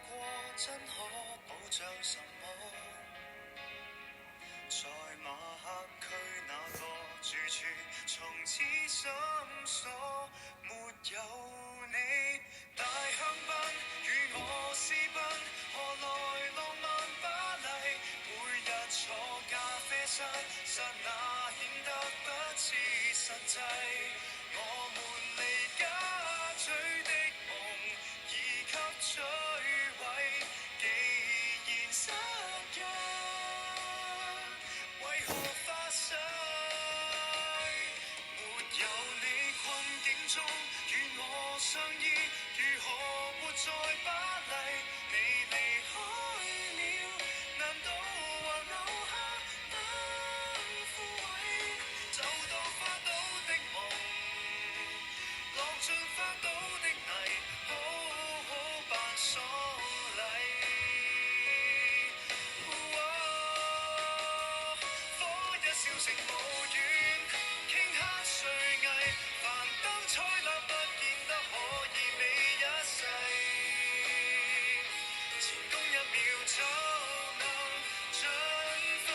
過真可保障什麼？在馬克區那個住處，從此深鎖，沒有你大香檳與我私奔，何來浪漫巴黎？每日坐咖啡室，剎那顯得不切實際。我們離家取的夢已給摧毀，既然失約，為何發誓？沒有你困境中與我相依，如何活在巴黎？你離開了，難道還留下燈枯萎？走到花都的夢，落進花都的泥，好好辦喪禮。火一燒成無緣，頃刻碎翳，凡燈彩蠟不見得可以美一世。前功一秒就能盡廢。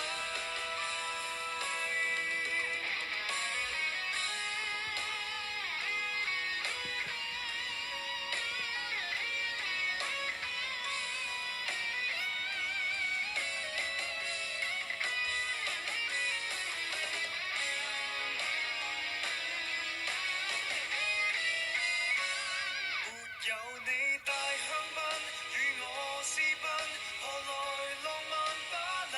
沒有你大香檳與我私奔，何來浪漫巴黎？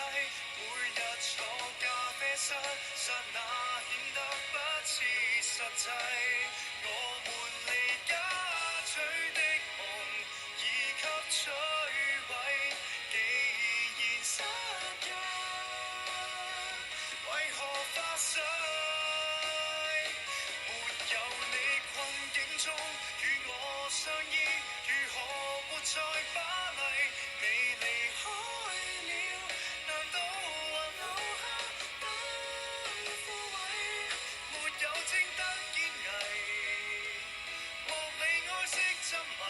每日坐咖啡室，剎那顯得不切實際。我們離家取的夢已給摧毀，既然失約，為何發誓？沒有你困境中與我相依，如何活在巴黎？你離開了，難道還留下燈枯萎？沒有證得堅毅，莫理愛惜沉迷。